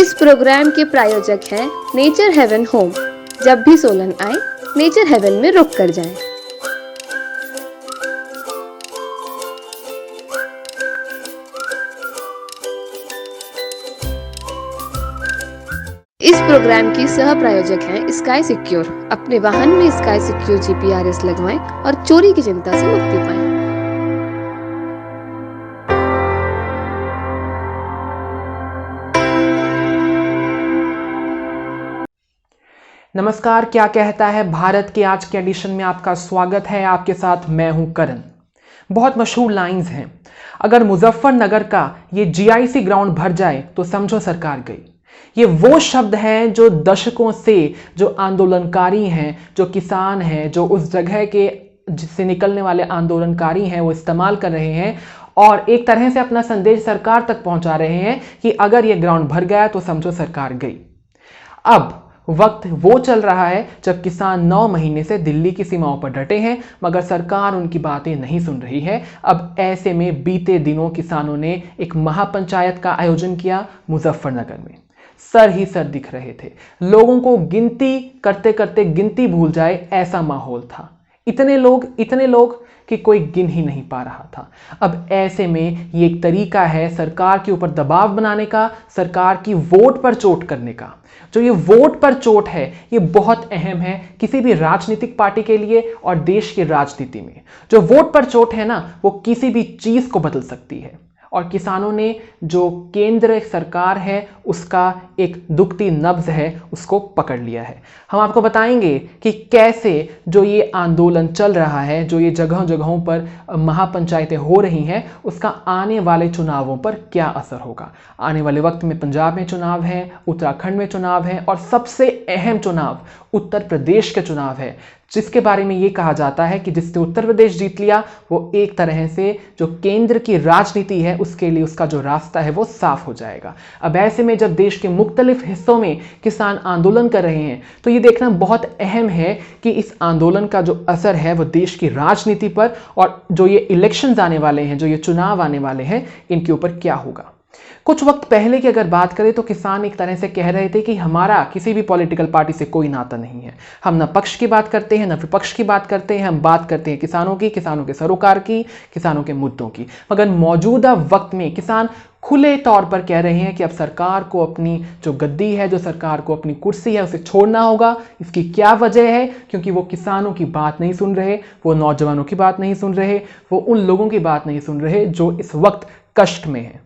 इस प्रोग्राम के प्रायोजक हैं नेचर हेवन होम। जब भी सोलन आए, नेचर हेवन में रुक कर जाएं। इस प्रोग्राम की सह प्रायोजक हैं स्काई सिक्योर। अपने वाहन में स्काई सिक्योर GPRS लगवाएं और चोरी की चिंता से मुक्ति पाएं। नमस्कार, क्या कहता है भारत के आज के एडिशन में आपका स्वागत है। आपके साथ मैं हूं करण। बहुत मशहूर लाइंस हैं, अगर मुजफ्फरनगर का ये GIC ग्राउंड भर जाए तो समझो सरकार गई। ये वो शब्द हैं जो दशकों से जो आंदोलनकारी हैं, जो किसान हैं, जो उस जगह के जिससे निकलने वाले आंदोलनकारी हैं वो इस्तेमाल कर रहे हैं और एक तरह से अपना संदेश सरकार तक पहुंचा रहे हैं कि अगर ये ग्राउंड भर गया तो समझो सरकार गई। अब वक्त वो चल रहा है जब किसान 9 महीने से दिल्ली की सीमाओं पर डटे हैं, मगर सरकार उनकी बातें नहीं सुन रही है। अब ऐसे में बीते दिनों किसानों ने एक महापंचायत का आयोजन किया मुजफ्फरनगर में। सर ही सर दिख रहे थे, लोगों को गिनती करते करते गिनती भूल जाए ऐसा माहौल था। इतने लोग कि कोई गिन ही नहीं पा रहा था। अब ऐसे में ये एक तरीका है सरकार के ऊपर दबाव बनाने का, सरकार की वोट पर चोट करने का। जो ये वोट पर चोट है ये बहुत अहम है किसी भी राजनीतिक पार्टी के लिए और देश की राजनीति में। जो वोट पर चोट है ना, वो किसी भी चीज को बदल सकती है। और किसानों ने जो केंद्र सरकार है उसका एक दुखती नब्ज है उसको पकड़ लिया है। हम आपको बताएंगे कि कैसे जो ये आंदोलन चल रहा है, जो ये जगहों जगहों पर महापंचायतें हो रही हैं, उसका आने वाले चुनावों पर क्या असर होगा। आने वाले वक्त में पंजाब में चुनाव है, उत्तराखंड में चुनाव है और सबसे अहम चुनाव उत्तर प्रदेश के चुनाव है, जिसके बारे में ये कहा जाता है कि जिसने उत्तर प्रदेश जीत लिया वो एक तरह से जो केंद्र की राजनीति है उसके लिए उसका जो रास्ता है वो साफ हो जाएगा। अब ऐसे में जब देश के मुख्तलिफ हिस्सों में किसान आंदोलन कर रहे हैं तो ये देखना बहुत अहम है कि इस आंदोलन का जो असर है वो देश की राजनीति पर और जो ये इलेक्शंस आने वाले हैं, जो ये चुनाव आने वाले हैं, इनके ऊपर क्या होगा। कुछ वक्त पहले की अगर बात करें तो किसान एक तरह से कह रहे थे कि हमारा किसी भी पॉलिटिकल पार्टी से कोई नाता नहीं है, हम न पक्ष की बात करते हैं न विपक्ष की बात करते हैं, हम बात करते हैं किसानों की, किसानों के सरोकार की, किसानों के मुद्दों की। मगर मौजूदा वक्त में किसान खुले तौर पर कह रहे हैं कि अब सरकार को अपनी जो गद्दी है, जो सरकार को अपनी कुर्सी है, उसे छोड़ना होगा। इसकी क्या वजह है? क्योंकि वो किसानों की बात नहीं सुन रहे, वो नौजवानों की बात नहीं सुन रहे, वो उन लोगों की बात नहीं सुन रहे जो इस वक्त कष्ट में हैं।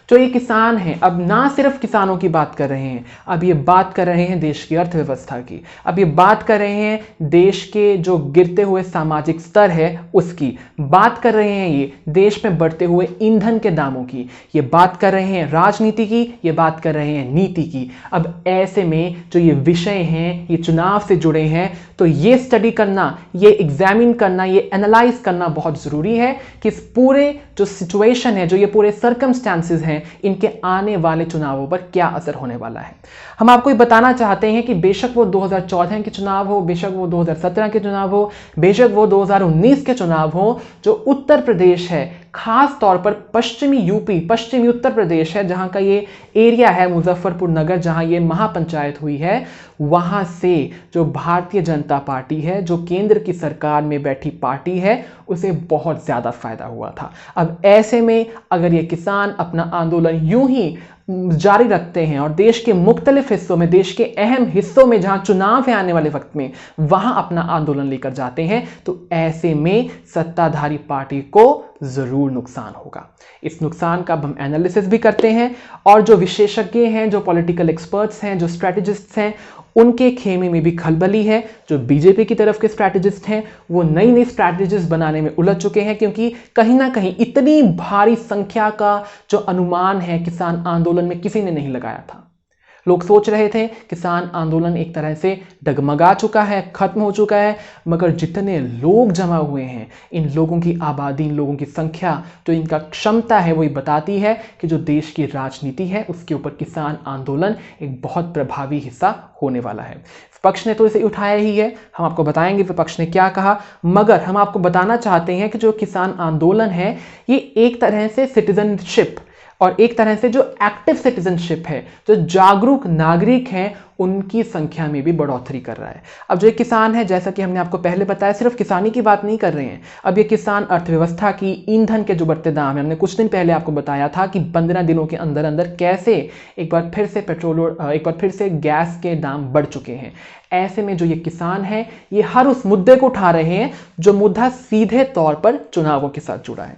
जो ये किसान हैं अब ना सिर्फ किसानों की बात कर रहे हैं, अब ये बात कर रहे हैं देश की अर्थव्यवस्था की, अब ये बात कर रहे हैं देश के जो गिरते हुए सामाजिक स्तर है उसकी, बात कर रहे हैं ये देश में बढ़ते हुए ईंधन के दामों की, ये बात कर रहे हैं राजनीति की, ये बात कर रहे हैं नीति की। अब ऐसे में जो ये विषय हैं, ये चुनाव से जुड़े हैं, तो ये स्टडी करना, ये एग्जामिन करना, ये एनालाइज करना बहुत जरूरी है कि इस पूरे जो सिचुएशन है, जो ये पूरे सर्कमस्टेंसेस हैं, इनके आने वाले चुनावों पर क्या असर होने वाला है। हम आपको ये बताना चाहते हैं कि बेशक वो 2014 के चुनाव हो, बेशक वो 2017 के चुनाव हो, बेशक वो 2019 के चुनाव हो, जो उत्तर प्रदेश है, खास तौर पर पश्चिमी यूपी, पश्चिमी उत्तर प्रदेश है, जहां का ये एरिया है मुजफ्फरपुर नगर, जहां ये महापंचायत हुई है, वहां से जो भारतीय जनता पार्टी है, जो केंद्र की सरकार में बैठी पार्टी है, उसे बहुत ज्यादा फायदा हुआ था। अब ऐसे में अगर ये किसान अपना आंदोलन यूं ही जारी रखते हैं और देश के मुख्तलिफ हिस्सों में, देश के अहम हिस्सों में जहां चुनाव है आने वाले वक्त में, वहां अपना आंदोलन लेकर जाते हैं, तो ऐसे में सत्ताधारी पार्टी को जरूर नुकसान होगा। इस नुकसान का हम एनालिसिस भी करते हैं और जो विशेषज्ञ हैं, जो पॉलिटिकल एक्सपर्ट्स हैं, जो स्ट्रेटेजिस्ट्स हैं, उनके खेमे में भी खलबली है। जो बीजेपी की तरफ के स्ट्रैटेजिस्ट हैं वो नई नई स्ट्रैटेजीज बनाने में उलझ चुके हैं, क्योंकि कहीं ना कहीं इतनी भारी संख्या का जो अनुमान है किसान आंदोलन में किसी ने नहीं लगाया था। लोग सोच रहे थे किसान आंदोलन एक तरह से डगमगा चुका है, खत्म हो चुका है, मगर जितने लोग जमा हुए हैं, इन लोगों की आबादी, इन लोगों की संख्या, जो इनका क्षमता है, वो ये बताती है कि जो देश की राजनीति है उसके ऊपर किसान आंदोलन एक बहुत प्रभावी हिस्सा होने वाला है। विपक्ष ने तो इसे उठाया ही है, हम आपको बताएंगे विपक्ष ने क्या कहा, मगर हम आपको बताना चाहते हैं कि जो किसान आंदोलन है ये एक तरह से सिटीजनशिप और एक तरह से जो एक्टिव सिटीजनशिप है, जो जागरूक नागरिक हैं, उनकी संख्या में भी बढ़ोतरी कर रहा है। अब जो एक किसान है, जैसा कि हमने आपको पहले बताया, सिर्फ किसानी की बात नहीं कर रहे हैं। अब ये किसान अर्थव्यवस्था की, ईंधन के जो बढ़ते दाम है, हमने कुछ दिन पहले आपको बताया था कि 15 दिनों के अंदर अंदर कैसे एक बार फिर से पेट्रोल और एक बार फिर से गैस के दाम बढ़ चुके हैं। ऐसे में जो ये किसान है, ये हर उस मुद्दे को उठा रहे हैं जो मुद्दा सीधे तौर पर चुनावों के साथ जुड़ा है।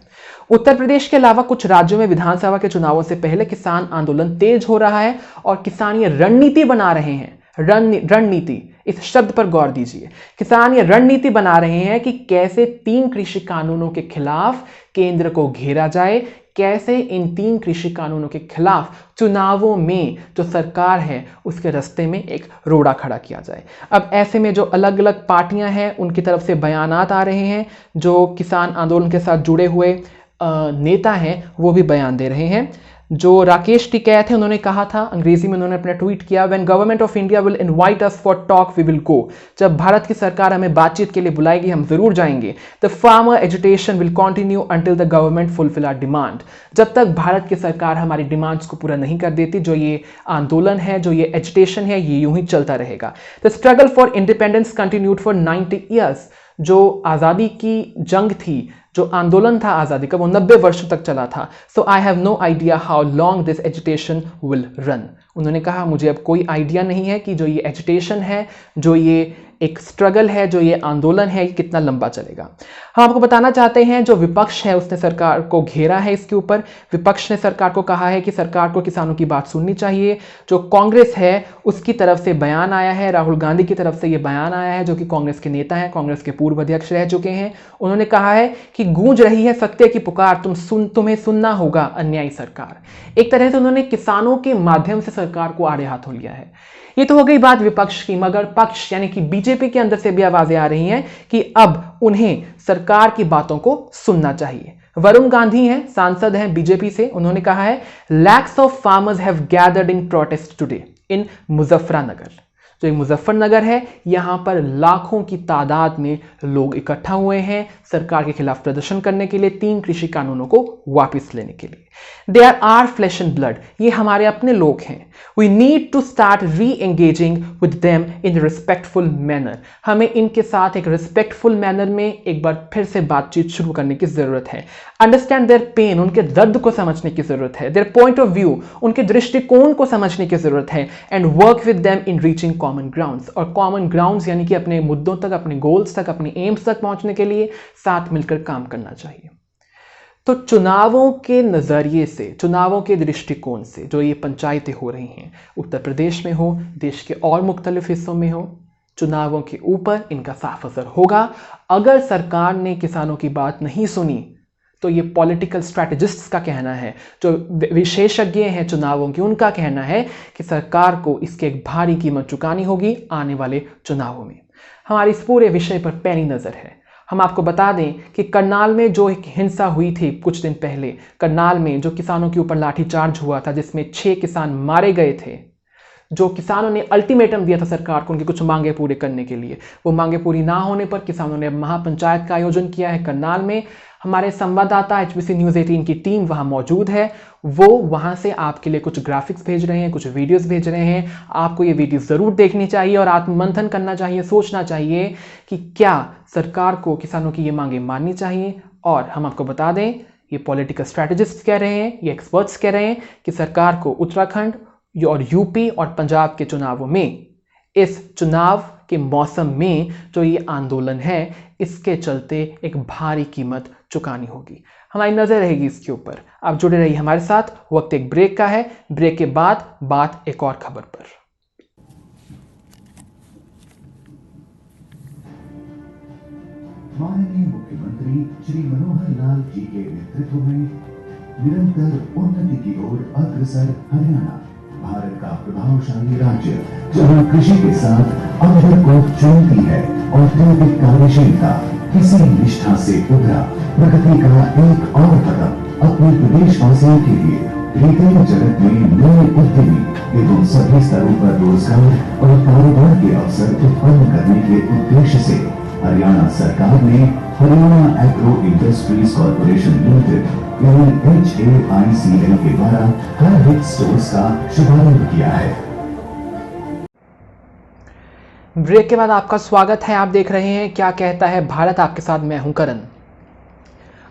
उत्तर प्रदेश के अलावा कुछ राज्यों में विधानसभा के चुनावों से पहले किसान आंदोलन तेज हो रहा है और किसान ये रणनीति बना रहे हैं। रणनीति, इस शब्द पर गौर दीजिए। किसान ये रणनीति बना रहे हैं कि कैसे 3 कृषि कानूनों के खिलाफ केंद्र को घेरा जाए, कैसे इन 3 कृषि कानूनों के खिलाफ चुनावों में जो सरकार है उसके रास्ते में एक रोड़ा खड़ा किया जाए। अब ऐसे में जो अलग अलग पार्टियां हैं, उनकी तरफ से बयानात आ रहे हैं। जो किसान आंदोलन के साथ जुड़े हुए नेता हैं, वो भी बयान दे रहे हैं। जो राकेश टिकैत है, उन्होंने कहा था, अंग्रेजी में उन्होंने अपना ट्वीट किया, when government of India will invite us for talk we will go. जब भारत की सरकार हमें बातचीत के लिए बुलाएगी, हम जरूर जाएंगे। The farmer agitation will continue until the government fulfil our demand. जब तक भारत की सरकार हमारी डिमांड्स को पूरा नहीं कर देती, जो ये आंदोलन है, जो ये एजिटेशन है, ये यूं ही चलता रहेगा। The struggle for independence continued for 90 years. जो आज़ादी की जंग थी, जो आंदोलन था आज़ादी का, वो 90 वर्षों तक चला था। So I have no idea how long this agitation will run. उन्होंने कहा, मुझे अब कोई आइडिया नहीं है कि जो ये एजिटेशन है, जो ये एक स्ट्रगल है, जो ये आंदोलन है, ये कितना लंबा चलेगा। हम आपको बताना चाहते हैं, जो विपक्ष है उसने सरकार को घेरा है। इसके ऊपर विपक्ष ने सरकार को कहा है कि सरकार को किसानों की बात सुननी चाहिए। जो कांग्रेस है उसकी तरफ से बयान आया है, राहुल गांधी की तरफ से ये बयान आया है, जो कि कांग्रेस के नेता हैं, कांग्रेस के पूर्व अध्यक्ष रह चुके हैं। उन्होंने कहा है कि गूंज रही है सत्य की पुकार, तुम्हें सुनना होगा अन्यायी सरकार। एक तरह से उन्होंने किसानों के माध्यम से सरकार को आड़े हाथों लिया है। ये तो हो गई बात विपक्ष की, मगर पक्ष यानी कि बीजेपी के अंदर से भी आवाजें आ रही हैं कि अब उन्हें सरकार की बातों को सुनना चाहिए। वरुण गांधी हैं, सांसद हैं बीजेपी से, उन्होंने कहा है, lakhs of farmers have gathered in protest today in Muzaffarnagar. जो मुजफ्फरनगर है, यहां पर लाखों की तादाद में लोग इकट्ठा हुए हैं सरकार के खिलाफ प्रदर्शन करने के लिए, 3 कृषि कानूनों को वापस लेने के लिए। They are are flesh and blood, ये हमारे अपने लोग हैं। We need to start reengaging with them in respectful manner. हमें इनके साथ एक रिस्पेक्टफुल मैनर में एक बार फिर से बातचीत शुरू करने की जरूरत है। अंडरस्टैंड देयर पेन, उनके दर्द को समझने की जरूरत है। देयर पॉइंट ऑफ व्यू, उनके दृष्टिकोण को समझने की जरूरत है। And work with them in reaching common grounds. और कॉमन ग्राउंड्स यानी कि अपने मुद्दों तक, अपने गोल्स तक, अपने एम्स तक पहुंचने के लिए साथ मिलकर काम करना चाहिए। तो चुनावों के नजरिए से, चुनावों के दृष्टिकोण से जो ये पंचायतें हो रही हैं, उत्तर प्रदेश में हो, देश के और मुख्तलिफ हिस्सों में हो, चुनावों के ऊपर इनका साफ असर होगा। अगर सरकार ने किसानों की बात नहीं सुनी तो ये पॉलिटिकल स्ट्रैटेजिस्ट्स का कहना है, जो विशेषज्ञ हैं चुनावों के, उनका कहना है कि सरकार को इसके एक भारी कीमत चुकानी होगी आने वाले चुनावों में। हमारी इस पूरे विषय पर पैनी नजर है। हम आपको बता दें कि करनाल में जो एक हिंसा हुई थी कुछ दिन पहले, करनाल में जो किसानों के ऊपर लाठीचार्ज हुआ था, जिसमें 6 किसान मारे गए थे, जो किसानों ने अल्टीमेटम दिया था सरकार को उनकी कुछ मांगे पूरे करने के लिए, वो मांगे पूरी ना होने पर किसानों ने महापंचायत का आयोजन किया है करनाल में। हमारे संवाददाता HBC न्यूज़ 18 की टीम वहां मौजूद है, वो वहां से आपके लिए कुछ ग्राफिक्स भेज रहे हैं, कुछ वीडियोस भेज रहे हैं। आपको ये वीडियो जरूर देखनी चाहिए और आत्ममंथन करना चाहिए, सोचना चाहिए कि क्या सरकार को किसानों की ये मांगे माननी चाहिए। और हम आपको बता दें, ये पॉलिटिकल स्ट्रैटेजिस्ट कह रहे हैं, ये एक्सपर्ट्स कह रहे हैं कि सरकार को उत्तराखंड और यूपी और पंजाब के चुनावों में, इस चुनाव के मौसम में जो ये आंदोलन है, इसके चलते एक भारी कीमत चुकानी होगी। हमारी नजर रहेगी इसके ऊपर। आप जुड़े रहिए हमारे साथ। वक्त एक ब्रेक का है, ब्रेक के बाद बात एक और खबर पर। माननीय मुख्यमंत्री श्री मनोहर लाल जी के नेतृत्व में निरंतर उन्नति की ओर अग्रसर हरियाणा, भारत का प्रभावशाली राज्य, जहां कृषि के साथ अवसर को चुनती है और औद्योगिक कार्यशीलता किसी निष्ठा से उभरा प्रगति का एक और कदम अपने प्रदेशवासियों के लिए रिटेल जगत में नए उद्यमी एवं सभी स्तरों पर रोजगार और कारोबार के अवसर उत्पन्न करने के उद्देश्य से हरियाणा सरकार ने Haryana agro industries corporation limited यानी HAICL के द्वारा हर हिट स्टोर्स का शुभारंभ किया है। ब्रेक के बाद आपका स्वागत है। आप देख रहे हैं क्या कहता है भारत, आपके साथ मैं हूं करण।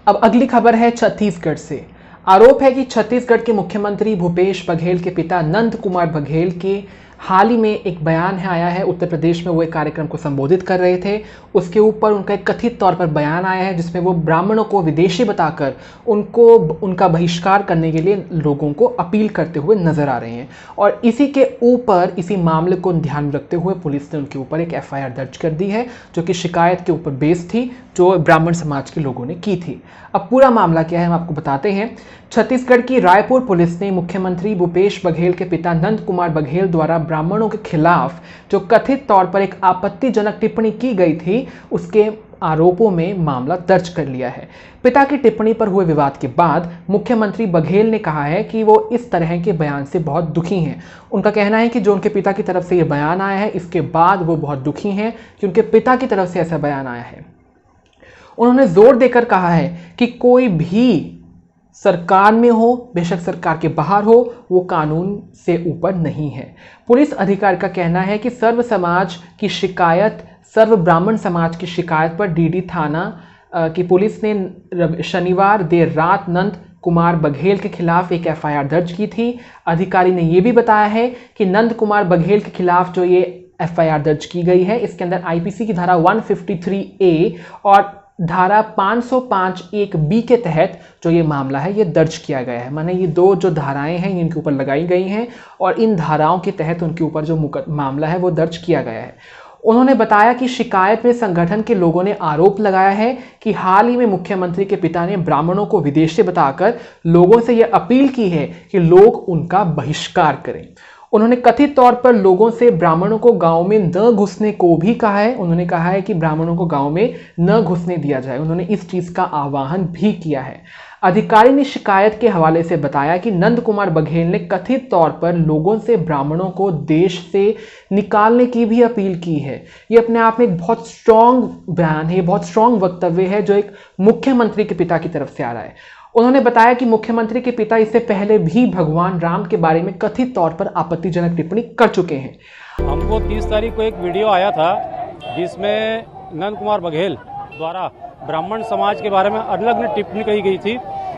अब अगली खबर है छत्तीसगढ़ से। आरोप है कि छत्तीसगढ़ के मुख्यमंत्री भूपेश बघेल के पिता नंद कुमार बघेल के हाल ही में एक बयान आया है। उत्तर प्रदेश में वो एक कार्यक्रम को संबोधित कर रहे थे, उसके ऊपर उनका एक कथित तौर पर बयान आया है जिसमें वो ब्राह्मणों को विदेशी बताकर उनका बहिष्कार करने के लिए लोगों को अपील करते हुए नजर आ रहे हैं। और इसी के ऊपर, इसी मामले को ध्यान में रखते हुए पुलिस ने उनके ऊपर एक FIR दर्ज कर दी है, जो कि शिकायत के ऊपर बेस थी जो ब्राह्मण समाज के लोगों ने की थी। अब पूरा मामला क्या है हम आपको बताते हैं। छत्तीसगढ़ की रायपुर पुलिस ने मुख्यमंत्री भूपेश बघेल के पिता नंद कुमार बघेल द्वारा ब्राह्मणों के खिलाफ जो कथित तौर पर एक आपत्तिजनक टिप्पणी की गई थी, उसके आरोपों में मामला दर्ज कर लिया है। पिता की टिप्पणी पर हुए विवाद के बाद मुख्यमंत्री बघेल ने कहा है कि वो इस तरह के बयान से बहुत दुखी हैं। उनका कहना है कि जो उनके पिता की तरफ से ये बयान आया है, इसके बाद वो बहुत दुखी हैं कि उनके पिता की तरफ से ऐसा बयान आया है। उन्होंने जोर देकर कहा है कि कोई भी सरकार में हो, बेशक सरकार के बाहर हो, वो कानून से ऊपर नहीं है। पुलिस अधिकारी का कहना है कि सर्व समाज की शिकायत, सर्व ब्राह्मण समाज की शिकायत पर DD थाना की पुलिस ने शनिवार देर रात नंद कुमार बघेल के खिलाफ एक FIR दर्ज की थी। अधिकारी ने यह भी बताया है कि नंद कुमार बघेल के खिलाफ जो ये FIR दर्ज की गई है, इसके अंदर IPC की धारा 153A और धारा 505(1)B के तहत जो ये मामला है ये दर्ज किया गया है। माने ये दो जो धाराएं हैं इनके ऊपर लगाई गई हैं और इन धाराओं के तहत उनके ऊपर जो मामला है वो दर्ज किया गया है। उन्होंने बताया कि शिकायत में संगठन के लोगों ने आरोप लगाया है कि हाल ही में मुख्यमंत्री के पिता ने ब्राह्मणों को विदेशी बताकर लोगों से यह अपील की है कि लोग उनका बहिष्कार करें। उन्होंने कथित तौर पर लोगों से ब्राह्मणों को गांव में न घुसने को भी कहा है। उन्होंने कहा है कि ब्राह्मणों को गांव में न घुसने दिया जाए। उन्होंने इस चीज का आह्वान भी किया है। अधिकारी ने शिकायत के हवाले से बताया कि नंद कुमार बघेल ने कथित तौर पर लोगों से ब्राह्मणों को देश से निकालने की भी अपील की है। ये अपने आप में एक बहुत स्ट्रॉन्ग बयान है, बहुत स्ट्रॉन्ग वक्तव्य है जो एक मुख्यमंत्री के पिता की तरफ से आ रहा है। उन्होंने बताया कि मुख्यमंत्री के पिता इससे पहले भी भगवान राम के बारे में कथित तौर पर आपत्तिजनक टिप्पणी कर चुके हैं। हमको 30 तारीख को एक वीडियो आया था जिसमें नंद कुमार बघेल द्वारा ब्राह्मण समाज के बारे में अलग टिप्पणी कही गई थी।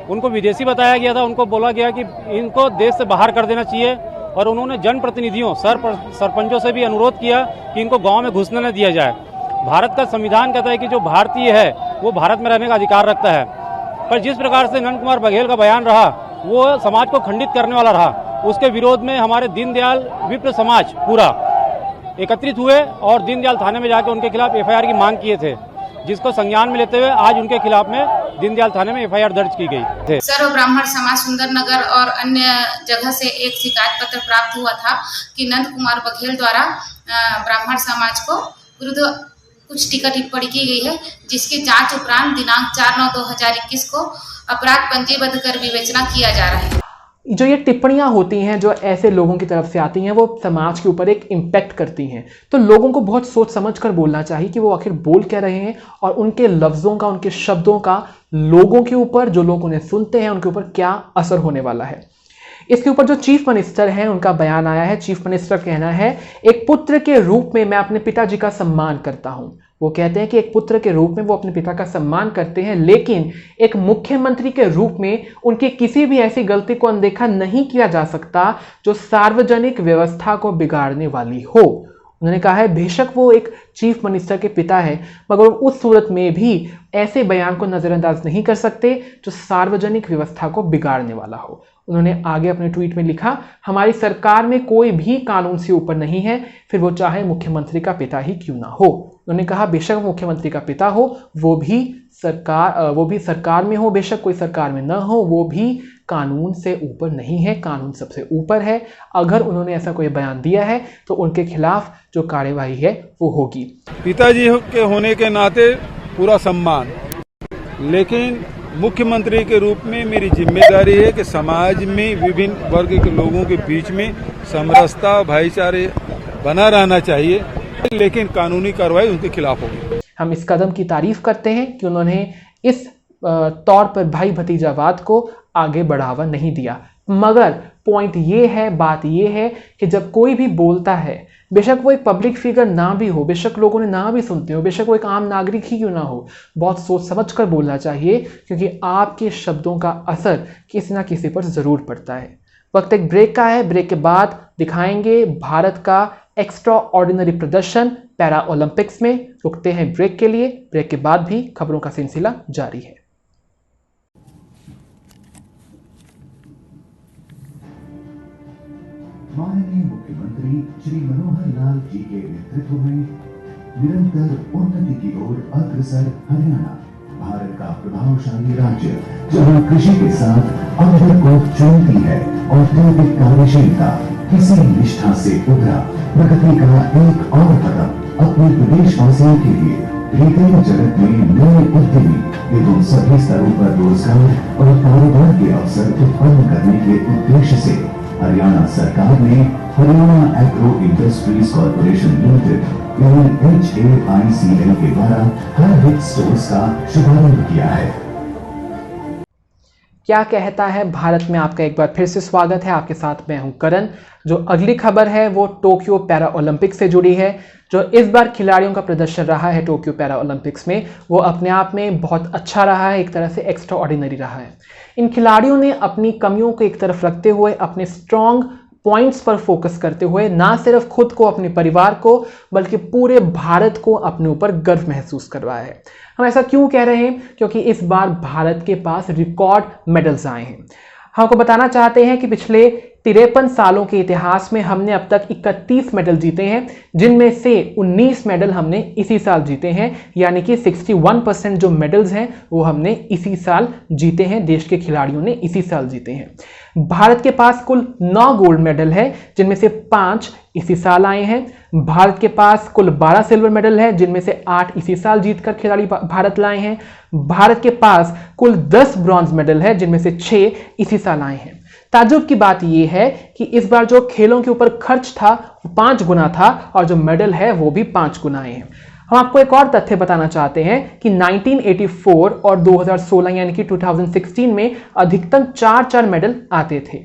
उनको विदेशी बताया गया था। उनको बोला गया कि इनको देश से बाहर कर देना चाहिए और उन्होंने जनप्रतिनिधियों, सरपंचों से भी अनुरोध किया कि इनको गाँव में घुसने न दिया जाए। भारत का संविधान कहता है कि जो भारतीय है वो भारत में रहने का अधिकार रखता है, पर जिस प्रकार से नंद कुमार बघेल का बयान रहा वो समाज को खंडित करने वाला रहा। उसके विरोध में हमारे दीनदयाल विप्र समाज पूरा एकत्रित हुए और दीनदयाल थाने में जाकर उनके खिलाफ FIR की मांग किए थे, जिसको संज्ञान में लेते हुए आज उनके खिलाफ में दीनदयाल थाने में FIR दर्ज की गई थे। सर्व ब्राह्मण समाज सुंदरनगर और अन्य जगह से एक शिकायत पत्र प्राप्त हुआ था कि नंद कुमार बघेल द्वारा ब्राह्मण समाज को विरुद्ध कुछ टीका टिप्पणी की गई है, जिसकी जांच उपरांत दिनांक 4/9/2021 को अपराध पंजीबद्ध कर विवेचना किया जा रहा है। जो ये टिप्पणियां होती हैं जो ऐसे लोगों की तरफ से आती हैं वो समाज के ऊपर एक इम्पैक्ट करती हैं, तो लोगों को बहुत सोच समझ कर बोलना चाहिए कि वो आखिर बोल क्या रहे हैं और उनके लफ्जों का, उनके शब्दों का लोगों के ऊपर, जो लोग उन्हें सुनते हैं उनके ऊपर क्या असर होने वाला है। इसके ऊपर जो चीफ मिनिस्टर हैं उनका बयान आया है। चीफ मिनिस्टर कहना है, एक पुत्र के रूप में मैं अपने पिताजी का सम्मान करता हूं। वो कहते हैं कि एक पुत्र के रूप में वो अपने पिता का सम्मान करते हैं, लेकिन एक मुख्यमंत्री के रूप में उनकी किसी भी ऐसी गलती को अनदेखा नहीं किया जा सकता जो सार्वजनिक व्यवस्था को बिगाड़ने वाली हो। उन्होंने कहा है बेशक वो एक चीफ मिनिस्टर के पिता है, मगर उस सूरत में भी ऐसे बयान को नजरअंदाज नहीं कर सकते जो सार्वजनिक व्यवस्था को बिगाड़ने वाला हो। उन्होंने आगे अपने ट्वीट में लिखा, हमारी सरकार में कोई भी कानून से ऊपर नहीं है, फिर वो चाहे मुख्यमंत्री का पिता ही क्यों ना हो। उन्होंने कहा बेशक मुख्यमंत्री का पिता हो, वो भी सरकार में हो, बेशक कोई सरकार में न हो, वो भी कानून से ऊपर नहीं है, कानून सबसे ऊपर है। अगर उन्होंने ऐसा कोई बयान दिया है तो उनके खिलाफ जो कार्यवाही है वो होगी। पिताजी के होने के नाते पूरा सम्मान, लेकिन मुख्यमंत्री के रूप में मेरी जिम्मेदारी है कि समाज में विभिन्न वर्ग के लोगों के बीच में समरसता, भाईचारे बना रहना चाहिए, लेकिन कानूनी कार्रवाई उनके खिलाफ होगी। हम इस कदम की तारीफ करते हैं कि उन्होंने इस तौर पर भाई भतीजावाद को आगे बढ़ावा नहीं दिया। मगर पॉइंट ये है, बात ये है कि जब कोई भी बोलता है, बेशक वो एक पब्लिक फिगर ना भी हो, बेशक लोगों ने ना भी सुनते हो, बेशक वो एक आम नागरिक ही क्यों ना हो, बहुत सोच समझ कर बोलना चाहिए, क्योंकि आपके शब्दों का असर किसी ना किसी पर ज़रूर पड़ता है। वक्त एक ब्रेक का है, ब्रेक के बाद दिखाएंगे भारत का एक्स्ट्रा ऑर्डिनरी प्रदर्शन पैरा ओलंपिक्स में। रुकते हैं ब्रेक के लिए, ब्रेक के बाद भी खबरों का सिलसिला जारी है। माननीय मुख्यमंत्री श्री मनोहर लाल जी के नेतृत्व में निरंतर उन्नति की ओर अग्रसर हरियाणा, भारत का प्रभावशाली राज्य, जहां कृषि के साथ अवसर को चुनती है, औद्योगिक कार्यशीलता किसी निष्ठा से उभरा, प्रगति का एक और कदम अपने प्रदेशवासियों के लिए रिटेल जगत में नए उद्यमी एवं सभी स्तरों पर रोजगार और कारोबार के अवसर उत्पन्न करने के उद्देश्य से हरियाणा सरकार ने Haryana agro industries corporation limited यानी HAICL के द्वारा हर हिट स्टोर्स का शुभारंभ किया है। क्या कहता है भारत में आपका एक बार फिर से स्वागत है। आपके साथ मैं हूं करण। जो अगली खबर है वो टोक्यो पैरा ओलंपिक्स से जुड़ी है। जो इस बार खिलाड़ियों का प्रदर्शन रहा है टोक्यो पैरा ओलंपिक्स में, वो अपने आप में बहुत अच्छा रहा है, एक तरह से एक्स्ट्रा ऑर्डिनरी रहा है। इन खिलाड़ियों ने अपनी कमियों को एक तरफ रखते हुए, अपने स्ट्रॉन्ग पॉइंट्स पर फोकस करते हुए ना सिर्फ खुद को, अपने परिवार को, बल्कि पूरे भारत को अपने ऊपर गर्व महसूस करवाया है। हम ऐसा क्यों कह रहे हैं? क्योंकि इस बार भारत के पास रिकॉर्ड मेडल्स आए हैं। हम आपको बताना चाहते हैं कि पिछले 53 सालों के इतिहास में हमने अब तक 31 मेडल जीते हैं, जिनमें से 19 मेडल हमने इसी साल जीते हैं, यानी कि 61% जो मेडल्स हैं वो हमने इसी साल जीते हैं, देश के खिलाड़ियों ने इसी साल जीते हैं। भारत के पास कुल 9 गोल्ड मेडल है, जिनमें से 5 इसी साल आए हैं। भारत के पास कुल 12 सिल्वर मेडल है, जिनमें से 8 इसी साल जीतकर खिलाड़ी भारत लाए हैं। भारत के पास कुल 10 ब्रॉन्ज मेडल है, जिनमें से 6 इसी साल आए हैं। ताज्जुब की बात यह है कि इस बार जो खेलों के ऊपर खर्च था वो 5 गुना था और जो मेडल है वो भी 5 गुना आए हैं। हम आपको एक और तथ्य बताना चाहते हैं कि 1984 और 2016 यानी कि 2016 में अधिकतम 4 मेडल आते थे।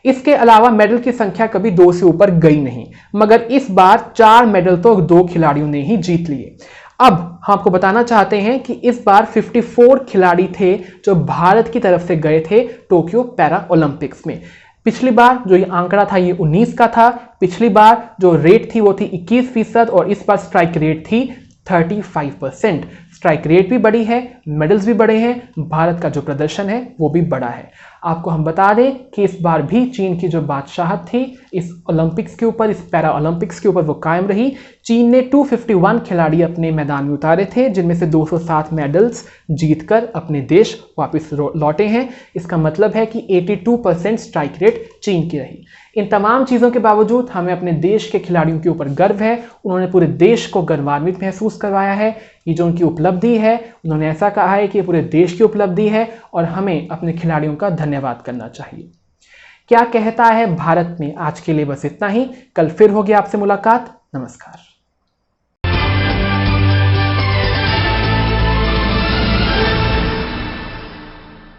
इसके अलावा मेडल की संख्या कभी 2 से ऊपर गई नहीं, मगर इस बार 4 मेडल तो 2 खिलाड़ियों ने ही जीत लिए। अब हम आपको बताना चाहते हैं कि इस बार 54 खिलाड़ी थे जो भारत की तरफ से गए थे टोक्यो पैरा ओलंपिक्स में। पिछली बार जो ये आंकड़ा था ये 19 का था। पिछली बार जो रेट थी वो थी 21% और इस बार स्ट्राइक रेट थी 35%। स्ट्राइक रेट भी बड़ी है, मेडल्स भी बड़े हैं, भारत का जो प्रदर्शन है वो भी बड़ा है। आपको हम बता दें कि इस बार भी चीन की जो बादशाहत थी इस ओलंपिक्स के ऊपर, इस पैरा ओलंपिक्स के ऊपर, वो कायम रही। चीन ने 251 खिलाड़ी अपने मैदान में उतारे थे, जिनमें से 207 मेडल्स जीतकर अपने देश वापस लौटे हैं। इसका मतलब है कि 82% स्ट्राइक रेट चीन की रही। इन तमाम चीज़ों के बावजूद हमें अपने देश के खिलाड़ियों के ऊपर गर्व है। उन्होंने पूरे देश को गौरवान्वित महसूस करवाया है। ये जो उनकी उपलब्धि है, उन्होंने ऐसा कहा है कि ये पूरे देश की उपलब्धि है और हमें अपने खिलाड़ियों का धन्यवाद करना चाहिए। क्या कहता है भारत में आज के लिए बस इतना ही। कल फिर होगी आपसे मुलाकात। नमस्कार।